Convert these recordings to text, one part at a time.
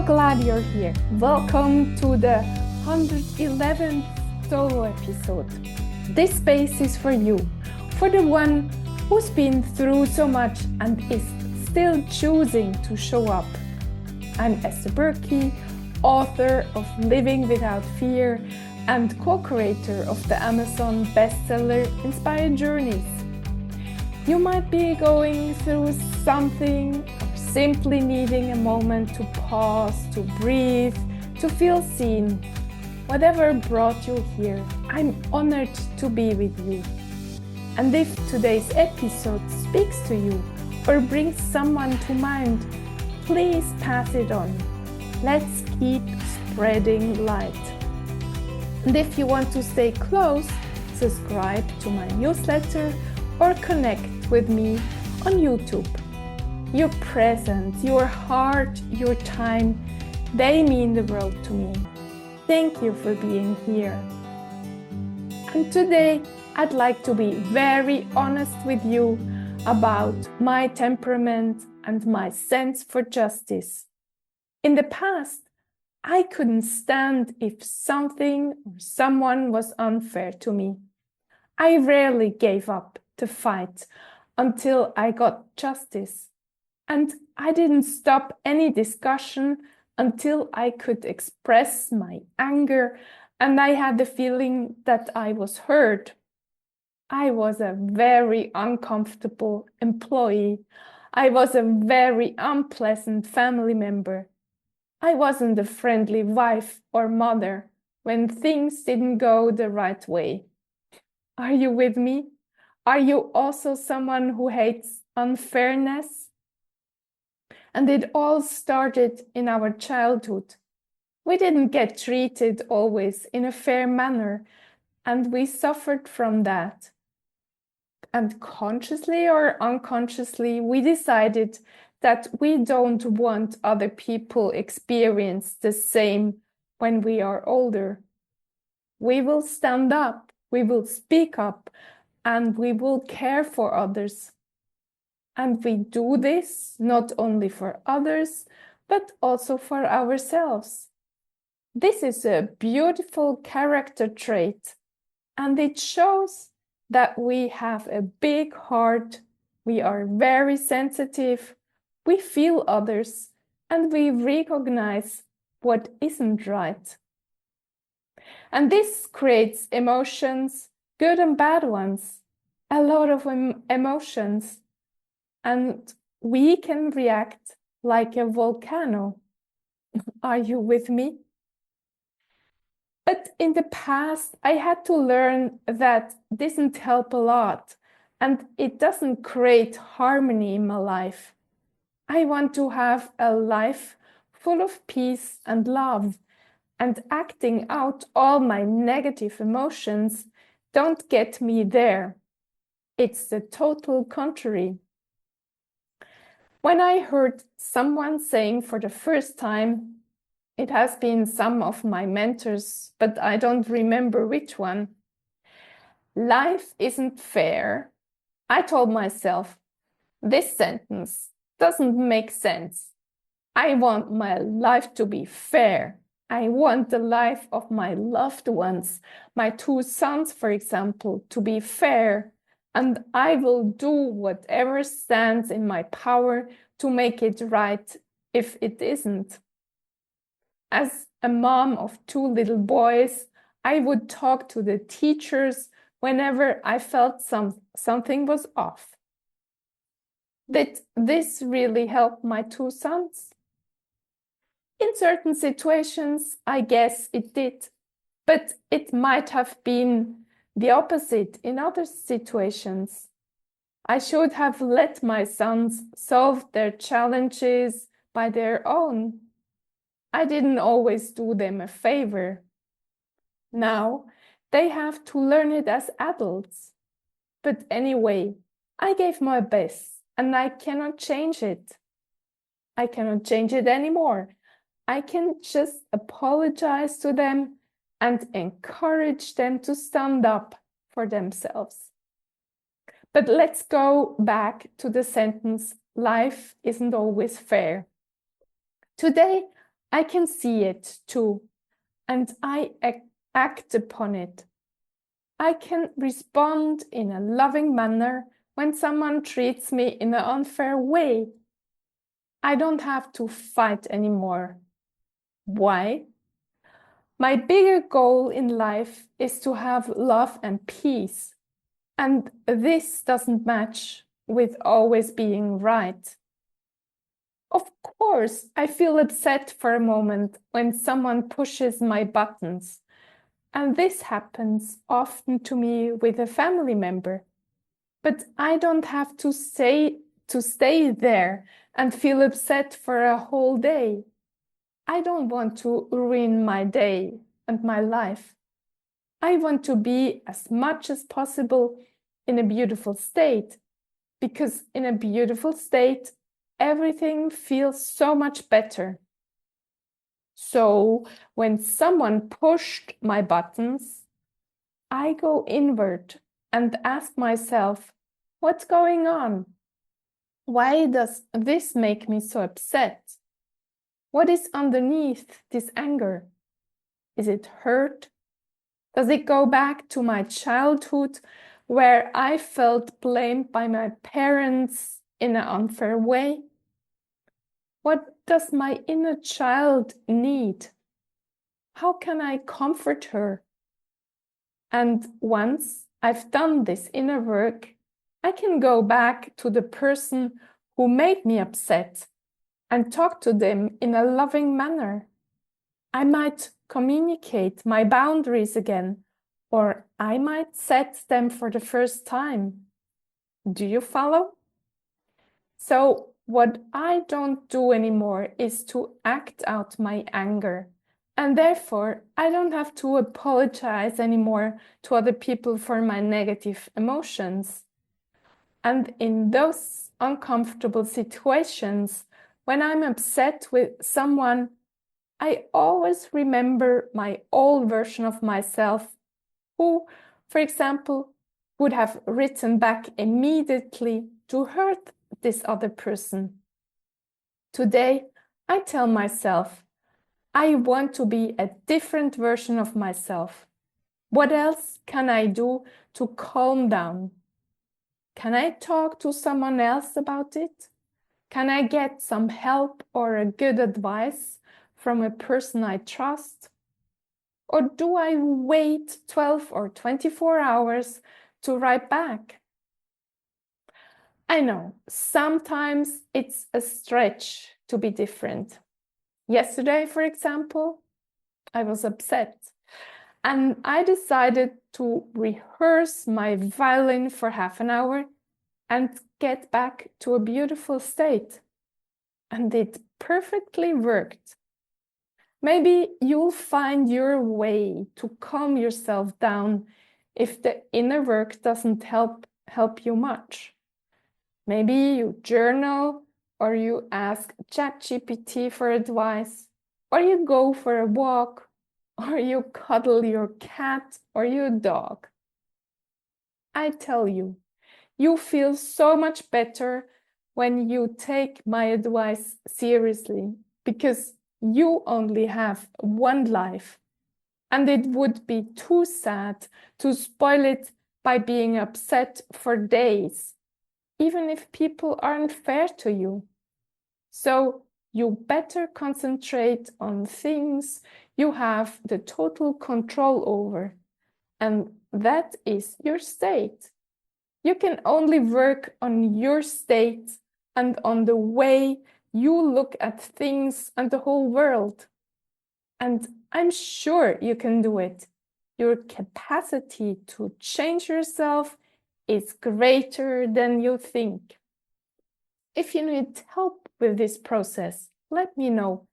glad you're here. Welcome to the 111th solo episode. This space is for you, for the one who's been through so much and is still choosing to show up. I'm Esther Buerki, author of Living Without Fear and co-creator of the Amazon bestseller Inspired Journeys. You might be going through something or simply needing a moment to pause, to breathe, to feel seen. Whatever brought you here, I'm honored to be with you. And if today's episode speaks to you or brings someone to mind, please pass it on. Let's keep spreading light. And if you want to stay close, subscribe to my newsletter or connect with me on YouTube. Your presence, your heart, your time, they mean the world to me. Thank you for being here. And today, I'd like to be very honest with you about my temperament and my sense for justice. In the past, I couldn't stand if something or someone was unfair to me. I rarely gave up the fight until I got justice. And I didn't stop any discussion until I could express my anger and I had the feeling that I was heard. I was a very uncomfortable employee. I was a very unpleasant family member. I wasn't a friendly wife or mother when things didn't go the right way. Are you with me? Are you also someone who hates unfairness? And it all started in our childhood. We didn't get treated always in a fair manner, and we suffered from that. And consciously or unconsciously, we decided that we don't want other people experience the same when we are older. We will stand up, we will speak up, and we will care for others. And we do this not only for others, but also for ourselves. This is a beautiful character trait, and it shows that we have a big heart, we are very sensitive, we feel others, and we recognize what isn't right. And this creates emotions, good and bad ones, a lot of emotions, and we can react like a volcano. Are you with me? But in the past, I had to learn that doesn't help a lot, and it doesn't create harmony in my life. I want to have a life full of peace and love, and acting out all my negative emotions don't get me there. It's the total contrary. When I heard someone saying for the first time, it has been some of my mentors, but I don't remember which one, life isn't fair, I told myself, this sentence doesn't make sense. I want my life to be fair. I want the life of my loved ones, my 2 sons, for example, to be fair. And I will do whatever stands in my power to make it right if it isn't. As a mom of 2 little boys, I would talk to the teachers whenever I felt something was off. Did this really help my 2 sons? In certain situations, I guess it did, but it might have been the opposite in other situations. I should have let my sons solve their challenges by their own. I didn't always do them a favor. Now, they have to learn it as adults. But anyway, I gave my best, and I cannot change it. I cannot change it anymore. I can just apologize to them and encourage them to stand up for themselves. But let's go back to the sentence, life isn't always fair. Today, I can see it too, and I act upon it. I can respond in a loving manner when someone treats me in an unfair way. I don't have to fight anymore. Why? My bigger goal in life is to have love and peace. And this doesn't match with always being right. Of course, I feel upset for a moment when someone pushes my buttons. And this happens often to me with a family member. But I don't have to stay there and feel upset for a whole day. I don't want to ruin my day and my life. I want to be as much as possible in a beautiful state, because in a beautiful state, everything feels so much better. So when someone pushed my buttons, I go inward and ask myself, what's going on? Why does this make me so upset? What is underneath this anger? Is it hurt? Does it go back to my childhood where I felt blamed by my parents in an unfair way? What does my inner child need? How can I comfort her? And once I've done this inner work, I can go back to the person who made me upset and talk to them in a loving manner. I might communicate my boundaries again, or I might set them for the first time. Do you follow? So what I don't do anymore is to act out my anger. And therefore, I don't have to apologize anymore to other people for my negative emotions. And in those uncomfortable situations, when I'm upset with someone, I always remember my old version of myself who, for example, would have written back immediately to hurt this other person. Today, I tell myself, I want to be a different version of myself. What else can I do to calm down? Can I talk to someone else about it? Can I get some help or a good advice from a person I trust? Or do I wait 12 or 24 hours to write back? I know, sometimes it's a stretch to be different. Yesterday, for example, I was upset and I decided to rehearse my violin for half an hour and get back to a beautiful state. And it perfectly worked. Maybe you'll find your way to calm yourself down if the inner work doesn't help you much. Maybe you journal, or you ask ChatGPT for advice, or you go for a walk, or you cuddle your cat or your dog. I tell you, you feel so much better when you take my advice seriously, because you only have one life, and it would be too sad to spoil it by being upset for days, even if people aren't fair to you. So you better concentrate on things you have the total control over, and that is your state. You can only work on your state and on the way you look at things and the whole world. And I'm sure you can do it. Your capacity to change yourself is greater than you think. If you need help with this process, let me know.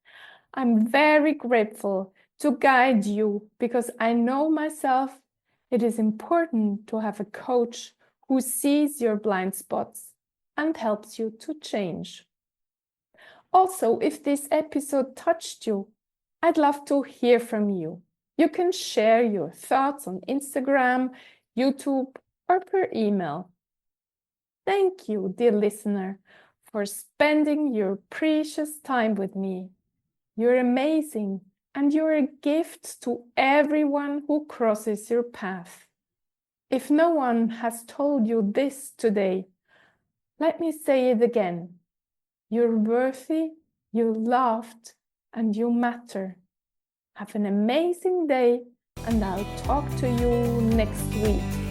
I'm very grateful to guide you, because I know myself it is important to have a coach who sees your blind spots and helps you to change. Also, if this episode touched you, I'd love to hear from you. You can share your thoughts on Instagram, YouTube, or per email. Thank you, dear listener, for spending your precious time with me. You're amazing, and you're a gift to everyone who crosses your path. If no one has told you this today, let me say it again. You're worthy, you're loved, and you matter. Have an amazing day, and I'll talk to you next week.